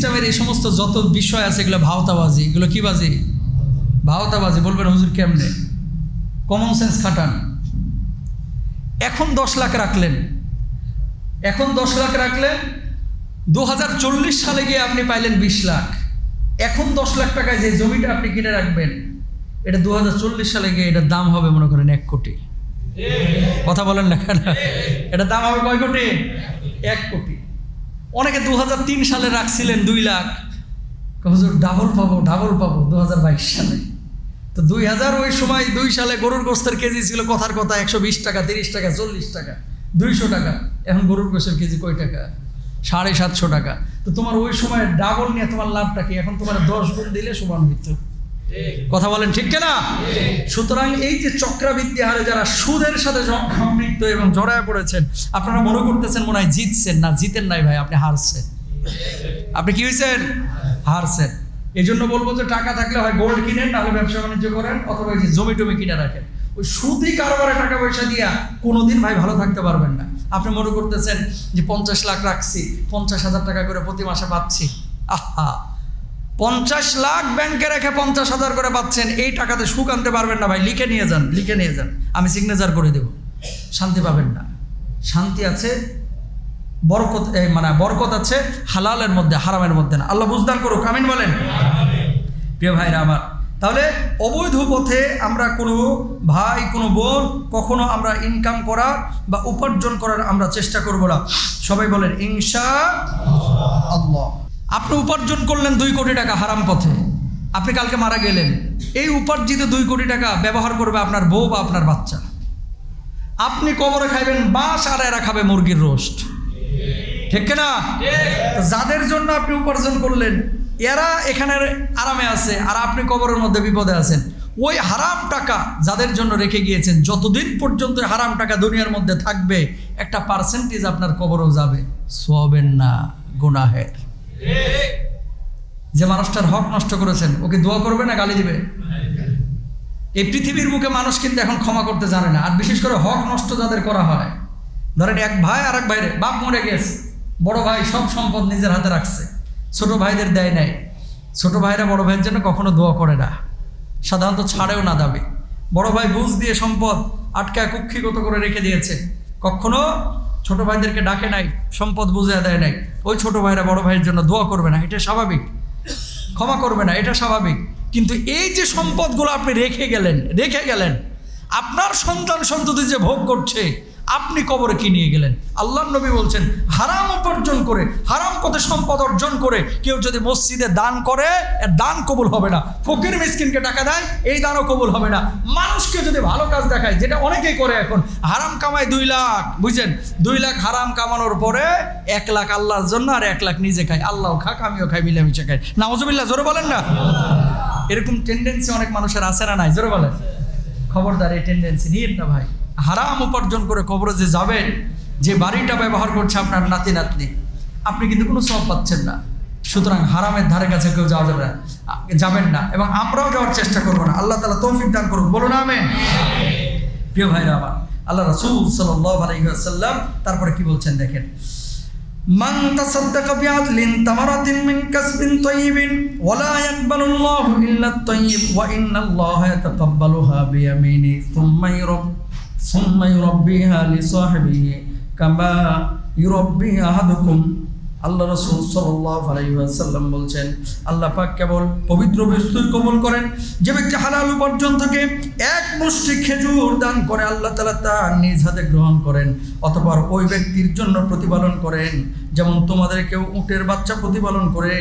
ইসলামের এই সমস্ত যত বিষয় আছে এগুলো ভাওতাবাজি। এগুলো কি বাজি? ভাওতাবাজি। বলবেন হুজুর কেমনে? কমন সেন্স খাটান। এখন 10 লাখ রাখলেন, 2040 সালে গিয়ে আপনি পাইলেন 20 লাখ। এখন 10 লাখ টাকায় যে জমিটা আপনি কিনে রাখবেন, এটা 2040 সালে গিয়ে এটার দাম হবে মনে করেন 1 কোটি। কথা বলেন না কেন? এটা দাম হবে কয় কোটি? 1 কোটি। অনেকে 2003 সালে রাখছিলেন 2 লাখ, হুজুর ডাবল পাবো 2022 সালে। তো 2000 ওই সময় 2 সালে গরুর গোস্তের কেজি ছিল কথার কথা 120 টাকা, 30 টাকা, 40 টাকা, 200 টাকা। এখন গরুর গোস্তের কেজি কয় টাকা? 750 টাকা। তো তোমার ওই সময় ডাবল নিয়ে তোমার লাভটা কি? এখন তোমার 10 গুণ দিলে সমান হইতো। কথা বলেন ঠিক কিনা? সুতরাং এই যে চক্রাবৃদ্ধি হারে যারা সুদের সাথে সম্পৃক্ত এবং জড়ায় পড়েছেন, আপনারা মনে করতেছেন মনে হয় জিতছেন। না, জিতেন নাই ভাই, আপনি হারছেন। আপনি কি হয়েছেন? হারছেন। এই জন্য বলবো যে টাকা থাকলে হয় গোল্ড কিনেন, নাহলে ব্যবসা বাণিজ্য করেন, অথবা এই যে জমি টমি কিনে রাখেন। ওই সুদি কারবারে টাকা পয়সা দিয়া কোনোদিন ভাই ভালো থাকতে পারবেন না। আপনি মনে করতেছেন যে 50 লাখ রাখছি, 50,000 টাকা করে প্রতি মাসে পাচ্ছি। আহা, 50 লাখ ব্যাংকে রেখে 50,000 করে পাচ্ছেন, এই টাকাতে সুখ আনতে পারবেন না ভাই। লিখে নিয়ে যান, আমি সিগনেচার করে দেব। শান্তি পাবেন না। শান্তি আছে বরকত, মানে বরকত আছে হালালের মধ্যে, হারামের মধ্যে না। আল্লাহ বুঝদান করুক, আমিন বলেন। প্রিয় ভাইরা আমার, তাহলে অবৈধ পথে আমরা কোনো ভাই কোনো বোন কখনো আমরা ইনকাম করা বা উপার্জন করার আমরা চেষ্টা করব না। সবাই বলেন ইনশাআল্লাহ। আপনি উপার্জন করলেন 2 কোটি টাকা হারাম পথে, আপনি কালকে মারা গেলেন, এই উপার্জিত 2 কোটি টাকা ব্যবহার করবে আপনার বউ বা আপনার বাচ্চা। আপনি কবরে খাইবেন বাঁশ, আর এরা খাবে মুরগির রোস্ট। ঠিক না? যাদের জন্য আপনি উপার্জন করলেন এরা এখানে আরামে আছে, আর আপনি কবরের মধ্যে বিপদে আছেন। ওই হারাম টাকা যাদের জন্য রেখে গিয়েছেন, যতদিন পর্যন্ত হারাম টাকা দুনিয়ার মধ্যে থাকবে, একটা পার্সেন্টেজ আপনার কবরেও যাবে, সওয়াবের না গুনাহের। যে মানুষটার হক নষ্ট করেছেন, ওকে দোয়া করবে না গালি দিবে? এই পৃথিবীর বুকে মানুষ কিন্তু এখন ক্ষমা করতে জানে না। আর বিশেষ করে হক নষ্ট যাদের করা হয়, ধরেন এক ভাই আর এক ভাইরে, বাপ মরে গেছে, বড় ভাই সব সম্পদ নিজের হাতে রাখছে, ছোট ভাইদের দেয় নাই। ছোট ভাইরা বড় ভাইয়ের জন্য কখনো দোয়া করে না, সাধারণত ছাড়েও না দাবি। বড় ভাই বুঝ দিয়ে সম্পদ আটকায় কুক্ষিগত করে রেখে দিয়েছে, কখনো ছোট ভাইদেরকে ডাকে নাই, সম্পদ বুঝে দেয় নাই। ওই ছোট ভাইরা বড় ভাইয়ের জন্য দোয়া করবে না, এটা স্বাভাবিক। ক্ষমা করবে না, এটা স্বাভাবিক। কিন্তু এই যে সম্পদগুলো আপনি রেখে গেলেন, আপনার সন্তান সন্ততি যে ভোগ করছে, আপনি কবরে কি নিয়ে গেলেন? আল্লাহর নবী বলছেন, হারাম উপার্জন করে, হারাম পথে সম্পদ অর্জন করে কেউ যদি মসজিদে দান করে, এর দান কবুল হবে না। ফকির মিসকিনকে টাকা দেয়, এই দানও কবুল হবে না। মানুষকে যদি ভালো কাজ দেখায়, যেটা অনেকেই করে এখন, হারাম কামায় 2 লাখ, বুঝছেন, 2 লাখ হারাম কামানোর পরে 1 লাখ আল্লাহর জন্য আর 1 লাখ নিজে খায়। আল্লাহও খাক, আমিও খাই, মিলেমিশে খাই। নাউজুবিল্লাহ, জোরে বলেন না। এরকম টেন্ডেন্সি অনেক মানুষের আছে না নাই? জোরে বলেন। খবরদার, এই টেন্ডেন্সি নিয়েন না ভাই। হারাম উপার্জন করে কবরে যে যাবেন, যে বাড়িটা ব্যবহার করছে আপনার নাতি নাতনি, আপনি কিন্তু কোনো সওয়াব পাচ্ছেন না। সুতরাং হারামের ধারে কাছে কেউ যাবেন না, এবং আমরাও যাওয়ার চেষ্টা করবো না। আল্লাহ তাআলা তৌফিক দান করুন, বলুন আমিন। প্রিয় ভাইরা আমার, আল্লাহ রাসূল সাল্লাল্লাহু আলাইহি ওয়াসাল্লাম তারপরে কি বলছেন দেখেন, মান তাসাদ্দাকা বিআদলিন তামারাতিন মিন কাসবিন তাইয়িবিন ওয়া লা ইয়াকবালুল্লাহু ইল্লা আত-তাইয়িব ওয়া ইন্নাল্লাহা ইয়াতাকাব্বালুহা বিয়ামিনি সুম্মা ইউরাব্বিহা লিসাহিবিহি কামা ইউরাব্বি আহাদুকুম। আল্লাহ রাসূল সাল্লাল্লাহু আলাইহি ওয়াসাল্লাম বলছেন, আল্লাহ পাক কেবল পবিত্র বস্তু কবুল করেন যে ব্যক্তি হালাল উপার্জন থেকে 1 মুষ্টি খেজুর দান করে, আল্লাহ তাআলা তার নিজ হাতে গ্রহণ করেন, অতঃপর ওই ব্যক্তির জন্য প্রতিপালন করেন যেমন তোমাদের কেউ উটের বাচ্চা প্রতিপালন করে।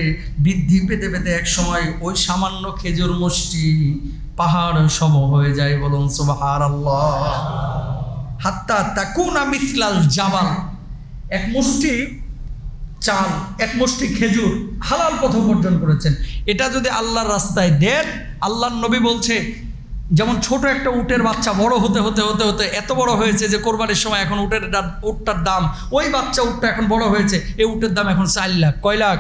বৃদ্ধি পেতে পেতে এক সময় ওই সামান্য খেজুর মুষ্টি পাহাড় সম হয়ে যায়। বলুন সুবহানাল্লাহ। হাত্তা তাকুনা মিসলাল জাবাল। 1 মুষ্টি চাল, 1 মুষ্টি খেজুর হালাল পথে উপার্জন করেছেন, এটা যদি আল্লাহর রাস্তায় দেন, আল্লাহর নবী বলছে যেমন ছোট একটা উটের বাচ্চা বড় হতে হতে হতে হতে এত বড় হয়েছে যে কোরবানির সময় এখন উটটার দাম, ওই বাচ্চা উটটা এখন বড় হয়েছে, এই উটের দাম এখন 4 লাখ। কয় লাখ?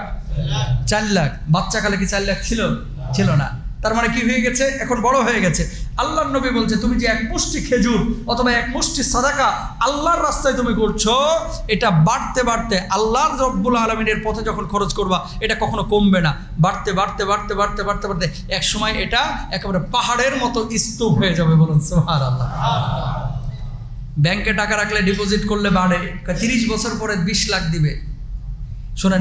4 লাখ। বাচ্চাকালে কি 4 লাখ ছিল? ছিল না। তার মানে কি হয়ে গেছে? এখন বড় হয়ে গেছে। আল্লাহর নবী বলছে তুমি যে এক মুষ্টি খেজুর অথবা এক মুষ্টি সাদাকা আল্লাহর রাস্তায় তুমি করছো, এটা বাড়তে বাড়তে আল্লাহর রব্বুল আলামিনের পথে যখন খরচ করবা এটা কখনো কমবে না, বাড়তে বাড়তে বাড়তে বাড়তে বাড়তে বাড়তে এক সময় এটা একেবারে পাহাড়ের মতো স্তূপ হয়ে যাবে। বলুন সুবহানাল্লাহ। ব্যাংকে টাকা রাখলে ডিপোজিট করলে বাড়ে, 30 বছর পরে 20 লাখ দিবে। শোনেন,